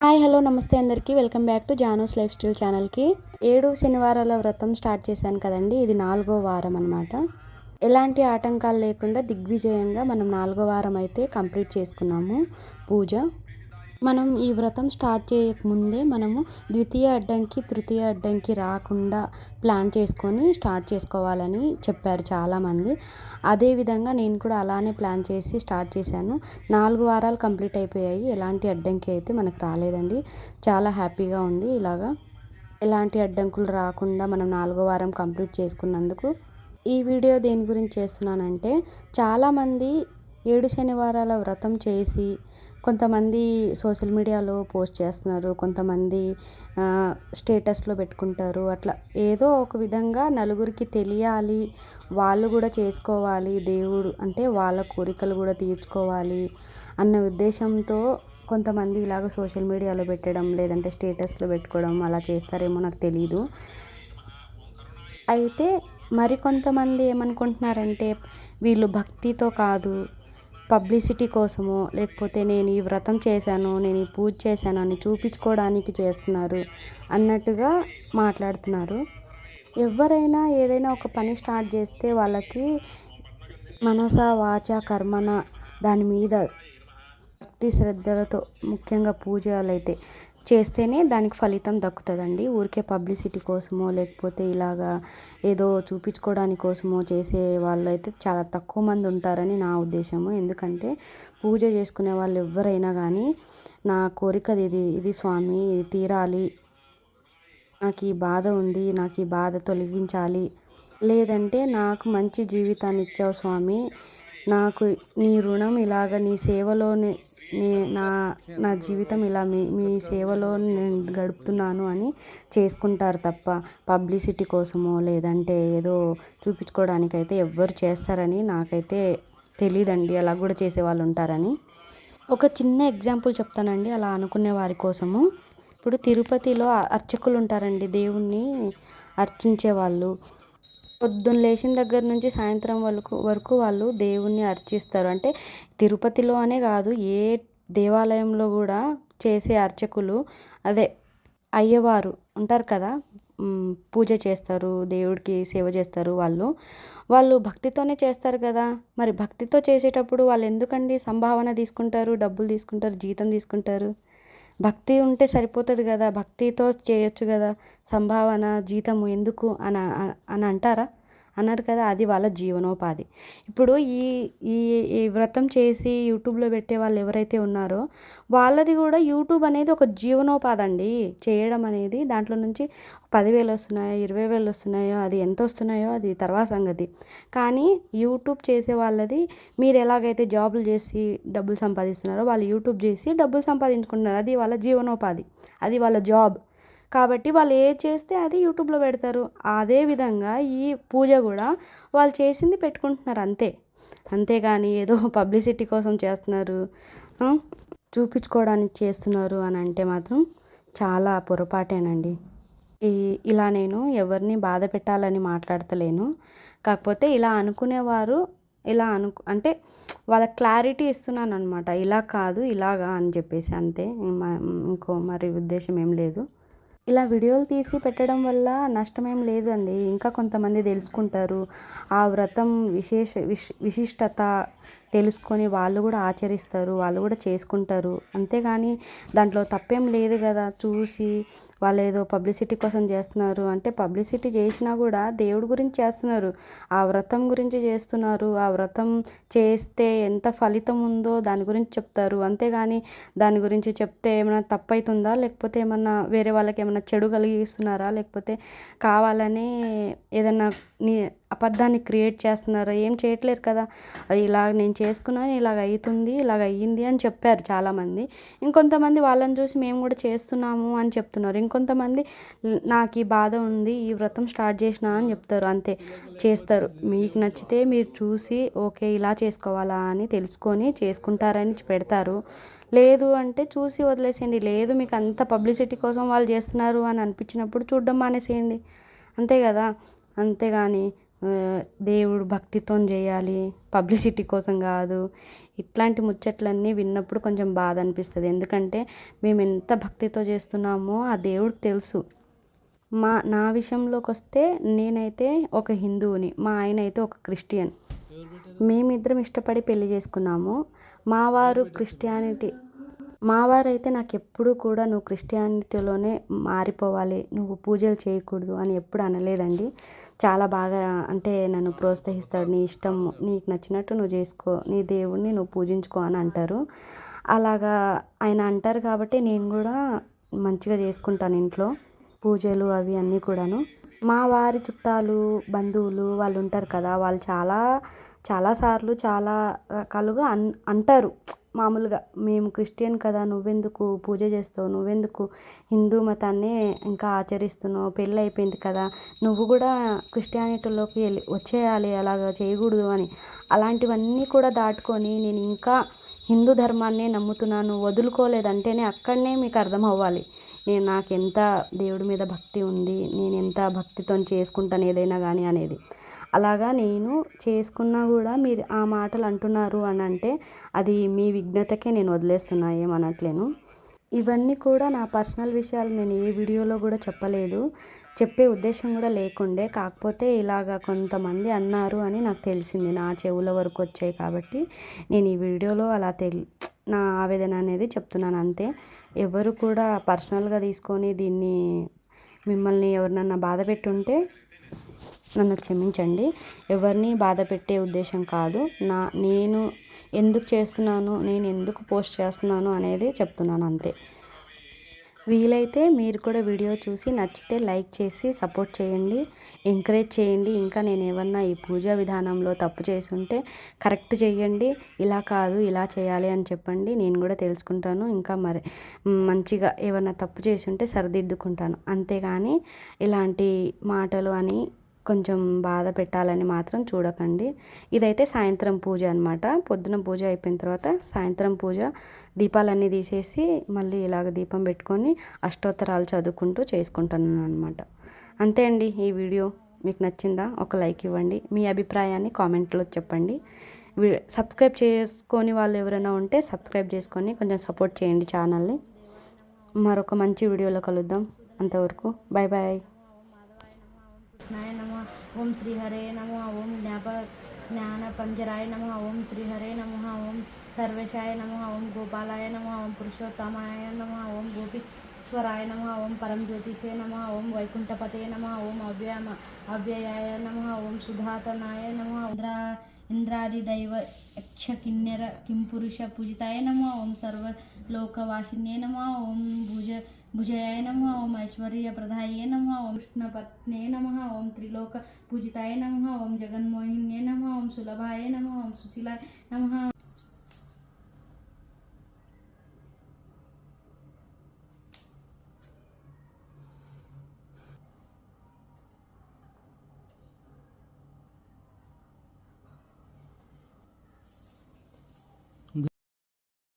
Hi hello నమస్తే అందరికీ welcome back to Janu's life style ఛానల్కి. 7 శనివారాల వ్రతం స్టార్ట్ చేశాను కదండి. ఇది 4వ వారం అనమాట. ఎలాంటి ఆటంకాలు లేకుండా దిగ్విజయంగా మనం 4వ వారం అయితే కంప్లీట్ చేసుకున్నాము పూజ. మనం ఈ వ్రతం స్టార్ట్ చేయకముందే మనము ద్వితీయ అడ్డంకి తృతీయ అడ్డంకి రాకుండా ప్లాన్ చేసుకొని స్టార్ట్ చేసుకోవాలని చెప్పారు చాలామంది. అదేవిధంగా నేను కూడా అలానే ప్లాన్ చేసి స్టార్ట్ చేశాను. 4 వారాలు కంప్లీట్ అయిపోయాయి. ఎలాంటి అడ్డంకి అయితే మనకు రాలేదండి. చాలా హ్యాపీగా ఉంది. ఇలాగా ఎలాంటి అడ్డంకులు రాకుండా మనం 4వ వారం కంప్లీట్ చేసుకున్నందుకు. ఈ వీడియో దేని గురించి చేస్తున్నానంటే, చాలామంది 7 శనివారాల వ్రతం చేసి కొంతమంది సోషల్ మీడియాలో పోస్ట్ చేస్తున్నారు, కొంతమంది స్టేటస్లో పెట్టుకుంటారు. అట్లా ఏదో ఒక విధంగా నలుగురికి తెలియాలి, వాళ్ళు కూడా చేసుకోవాలి, దేవుడు అంటే వాళ్ళ కోరికలు కూడా తీర్చుకోవాలి అన్న ఉద్దేశంతో కొంతమంది ఇలాగ సోషల్ మీడియాలో పెట్టడం, లేదంటే స్టేటస్లో పెట్టుకోవడం అలా చేస్తారేమో నాకు తెలీదు. అయితే మరికొంతమంది ఏమనుకుంటున్నారంటే, వీళ్ళు భక్తితో కాదు, పబ్లిసిటీ కోసమో, లేకపోతే నేను ఈ వ్రతం చేశాను, నేను ఈ పూజ చేశాను అని చూపించుకోవడానికి చేస్తున్నారు అన్నట్టుగా మాట్లాడుతున్నారు. ఎవరైనా ఏదైనా ఒక పని స్టార్ట్ చేస్తే వాళ్ళకి మనస వాచ కర్మన దాని మీద భక్తి శ్రద్ధలతో, ముఖ్యంగా పూజలైతే చేస్తేనే దానికి ఫలితం దక్కుతుందండి. ఊరికే పబ్లిసిటీ కోసమో, లేకపోతే ఇలాగా ఏదో చూపించుకోవడాని కోసమో చేసే వాళ్ళు అయితే చాలా తక్కువ మంది ఉంటారని నా ఉద్దేశము. ఎందుకంటే పూజ చేసుకునే వాళ్ళు ఎవరైనా కానీ, నా కోరికది ఇది స్వామి, ఇది తీరాలి, నాకు ఈ బాధ ఉంది, నాకు ఈ బాధ తొలగించాలి, లేదంటే నాకు మంచి జీవితాన్ని ఇచ్చావు స్వామి, నాకు నీ రుణం ఇలాగ నీ సేవలోనే నా నా జీవితం ఇలా మీ సేవలో నేను గడుపుతున్నాను అని చేసుకుంటారు తప్ప పబ్లిసిటీ కోసమో, లేదంటే ఏదో చూపించుకోవడానికైతే ఎవ్వరు చేస్తారని నాకైతే తెలీదండి. అలా కూడా చేసేవాళ్ళు ఉంటారని. ఒక చిన్న ఎగ్జాంపుల్ చెప్తానండి అలా అనుకునే వారి కోసము. ఇప్పుడు తిరుపతిలో అర్చకులు ఉంటారండి, దేవుణ్ణి అర్చించే వాళ్ళు. పొద్దున్న లేచిన దగ్గర నుంచి సాయంత్రం వరకు వాళ్ళు దేవుణ్ణి అర్చిస్తారు. అంటే తిరుపతిలో అనే కాదు, ఏ దేవాలయంలో కూడా చేసే అర్చకులు, అదే అయ్యవారు ఉంటారు కదా, పూజ చేస్తారు, దేవుడికి సేవ చేస్తారు. వాళ్ళు భక్తితోనే చేస్తారు కదా. మరి భక్తితో చేసేటప్పుడు వాళ్ళు ఎందుకండి సంభావన తీసుకుంటారు, డబ్బులు తీసుకుంటారు, జీతం తీసుకుంటారు? భక్తి ఉంటే సరిపోతుంది కదా, భక్తితో చేయొచ్చు కదా, సంభావన జీతము ఎందుకు అని అంటారా? అన్నారు కదా. అది వాళ్ళ జీవనోపాధి. ఇప్పుడు ఈ ఈ ఈ వ్రతం చేసి యూట్యూబ్లో పెట్టే వాళ్ళు ఎవరైతే ఉన్నారో వాళ్ళది కూడా యూట్యూబ్ అనేది ఒక జీవనోపాధి అండి. చేయడం అనేది దాంట్లో నుంచి 10,000 వస్తున్నాయో, 20,000 వస్తున్నాయో, అది ఎంత వస్తున్నాయో అది తర్వాత సంగతి. కానీ యూట్యూబ్ చేసే వాళ్ళది, మీరు ఎలాగైతే జాబులు చేసి డబ్బులు సంపాదిస్తున్నారో వాళ్ళు యూట్యూబ్ చేసి డబ్బులు సంపాదించుకుంటున్నారు. అది వాళ్ళ జీవనోపాధి, అది వాళ్ళ జాబ్. కాబట్టి వాళ్ళు ఏది చేస్తే అది యూట్యూబ్లో పెడతారు. అదేవిధంగా ఈ పూజ కూడా వాళ్ళు చేసింది పెట్టుకుంటున్నారు అంతే. అంతేగాని ఏదో పబ్లిసిటీ కోసం చేస్తున్నారు, చూపించుకోవడానికి చేస్తున్నారు అని అంటే మాత్రం చాలా పొరపాటేనండి. ఇలా నేను ఎవరిని బాధ పెట్టాలని మాట్లాడతలేను. కాకపోతే ఇలా అనుకునేవారు ఇలా అంటే వాళ్ళ క్లారిటీ ఇస్తున్నాను అనమాట. ఇలా కాదు ఇలాగా అని చెప్పేసి, అంతే. ఇంకో మరి ఉద్దేశం ఏం లేదు. ఇలా వీడియోలు తీసి పెట్టడం వల్ల నష్టమేం లేదండి. ఇంకా కొంతమంది తెలుసుకుంటారు, ఆ వ్రతం విశిష్టత తెలుసుకొని వాళ్ళు కూడా ఆచరిస్తారు, వాళ్ళు కూడా చేసుకుంటారు. అంతేగాని దాంట్లో తప్పేం లేదు కదా. చూసి వాళ్ళు ఏదో పబ్లిసిటీ కోసం చేస్తున్నారు అంటే, పబ్లిసిటీ చేసినా కూడా దేవుడి గురించి చేస్తున్నారు, ఆ వ్రతం గురించి చేస్తున్నారు. ఆ వ్రతం చేస్తే ఎంత ఫలితం ఉందో దాని గురించి చెప్తారు. అంతేగాని దాని గురించి చెప్తే ఏమైనా తప్పు అవుతుందా, లేకపోతే ఏమన్నా వేరే వాళ్ళకి ఏమైనా చెడు కలిగిస్తున్నారా, లేకపోతే కావాలని ఏదన్నా అబద్ధాన్ని క్రియేట్ చేస్తున్నారా? ఏం చేయట్లేరు కదా. ఇలాగ నేను చేసుకున్నాను, ఇలాగ అవుతుంది, ఇలాగ అయ్యింది అని చెప్పారు చాలామంది. ఇంకొంతమంది వాళ్ళని చూసి మేము కూడా చేస్తున్నాము అని చెప్తున్నారు. ఇంకొంతమంది నాకు ఈ బాధ ఉంది, ఈ వ్రతం స్టార్ట్ చేసినా అని చెప్తారు. అంతే, చేస్తారు. మీకు నచ్చితే మీరు చూసి ఓకే ఇలా చేసుకోవాలా అని తెలుసుకొని చేసుకుంటారని పెడతారు. లేదు అంటే చూసి వదిలేసేయండి. లేదు మీకు అంత పబ్లిసిటీ కోసం వాళ్ళు చేస్తున్నారు అని అనిపించినప్పుడు చూడడం మానేసేయండి, అంతే కదా. అంతేగాని దేవుడు భక్తితో చేయాలి, పబ్లిసిటీ కోసం కాదు. ఇట్లాంటి ముచ్చట్లన్నీ విన్నప్పుడు కొంచెం బాధ అనిపిస్తుంది. ఎందుకంటే మేము ఎంత భక్తితో చేస్తున్నామో ఆ దేవుడికి తెలుసు. నా విషయంలోకి వస్తే నేనైతే ఒక హిందువుని, మా ఆయన అయితే ఒక క్రిస్టియన్. మేమిద్దరం ఇష్టపడి పెళ్లి చేసుకున్నాము. మా వారైతే నాకు ఎప్పుడూ కూడా నువ్వు క్రిస్టియానిటీలోనే మారిపోవాలి, నువ్వు పూజలు చేయకూడదు అని ఎప్పుడు అనలేదండి. చాలా బాగా అంటే నన్ను ప్రోత్సహిస్తాడు. నీ ఇష్టం, నీకు నచ్చినట్టు నువ్వు చేసుకో, నీ దేవుడిని నువ్వు పూజించుకో అని అంటారు. అలాగా ఆయన అంటారు కాబట్టి నేను కూడా మంచిగా చేసుకుంటాను ఇంట్లో పూజలు అవి అన్నీ కూడాను. మా వారి చుట్టాలు, బంధువులు వాళ్ళు ఉంటారు కదా, వాళ్ళు చాలాసార్లు చాలా రకాలుగా అంటారు. మామూలుగా మేము క్రిస్టియన్ కదా, నువ్వెందుకు పూజ చేస్తావు, నువ్వెందుకు హిందూ మతాన్ని ఇంకా ఆచరిస్తున్నావు, పెళ్ళి అయిపోయింది కదా, నువ్వు కూడా క్రిస్టియానిటీలోకి వచ్చేయాలి, అలాగా చేయకూడదు అని. అలాంటివన్నీ కూడా దాటుకొని నేను ఇంకా హిందూ ధర్మాన్నే నమ్ముతున్నాను, వదులుకోలేదంటేనే అక్కడనే మీకు అర్థం అవ్వాలి నాకు ఎంత దేవుడి మీద భక్తి ఉంది, నేను ఎంత భక్తితో చేసుకుంటాను ఏదైనా కానీ అనేది. అలాగా నేను చేసుకున్నా కూడా మీరు ఆ మాటలు అంటున్నారు అని అంటే అది మీ విఘ్నతకే నేను వదిలేస్తున్నా, ఏమనట్లేను. ఇవన్నీ కూడా నా పర్సనల్ విషయాలు, నేను ఏ వీడియోలో కూడా చెప్పలేదు, చెప్పే ఉద్దేశం కూడా లేకుండే. కాకపోతే ఇలాగా కొంతమంది అన్నారు అని నాకు తెలిసింది, నా చెవుల వరకు వచ్చాయి కాబట్టి నేను ఈ వీడియోలో అలా నా ఆవేదన అనేది చెప్తున్నాను అంతే. ఎవరు కూడా పర్సనల్గా తీసుకొని దీన్ని మిమ్మల్ని ఎవరినన్నా బాధ పెట్టుంటే నన్ను క్షమించండి. ఎవరిని బాధ పెట్టే ఉద్దేశం కాదు. నేను ఎందుకు చేస్తున్నాను, నేను ఎందుకు పోస్ట్ చేస్తున్నాను అనేది చెప్తున్నాను అంతే. వీలైతే మీరు కూడా వీడియో చూసి నచ్చితే లైక్ చేసి సపోర్ట్ చేయండి, ఎంకరేజ్ చేయండి. ఇంకా నేను ఏమన్నా ఈ పూజా విధానంలో తప్పు చేసి ఉంటే కరెక్ట్ చేయండి, ఇలా కాదు ఇలా చేయాలి అని చెప్పండి, నేను కూడా తెలుసుకుంటాను. ఇంకా మరి మంచిగా ఏమన్నా తప్పు చేసి ఉంటే సరిదిద్దుకుంటాను. అంతేగాని ఇలాంటి మాటలు అని కొంచెం బాధ పెట్టాలని మాత్రం చూడకండి. ఇదైతే సాయంత్రం పూజ అనమాట. పొద్దున పూజ అయిపోయిన తర్వాత సాయంత్రం పూజ దీపాలన్నీ తీసేసి మళ్ళీ ఇలాగ దీపం పెట్టుకొని అష్టోత్తరాలు చదువుకుంటూ చేసుకుంటాను అనమాట. అంతే అండి. ఈ వీడియో మీకు నచ్చిందా? ఒక లైక్ ఇవ్వండి, మీ అభిప్రాయాన్ని కామెంట్లో చెప్పండి. సబ్స్క్రైబ్ చేసుకొని వాళ్ళు ఎవరైనా ఉంటే సబ్స్క్రైబ్ చేసుకొని కొంచెం సపోర్ట్ చేయండి ఛానల్ని. మరొక మంచి వీడియోలో కలుద్దాం. అంతవరకు బాయ్ బాయ్. कृष्णाय नमः। ओम श्री हरे नमः। ओम ज्ञानपंजराय नमः। ओम श्री हरे नमः। ओम सर्वेशाय नमः। ओम गोपालाय नमः। ओम पुरुषोत्तमाय नमः। ओम गोपीश्वराय नमः। ओम परम ज्योतिषे नमः। ओम वैकुंठपते नमः। ओम अव्ययाय नमः। ओम सुधातनाय नमः। इंद्रादिदैव यक्ष किन्नर किंपुरुष पूजिताय नमः। ओम सर्वलोकवासिन्ये नमः। ओम भुजयाय नमः। ओम ऐश्वर्यप्रदाय नमः। ओम कृष्णपत्ने नमः। ओम त्रिलोक पूजिताय नमः। ओम जगन्मोहिन्ये नमः। ओम सुलभाय नमः। ओम सुशीलाय नमः।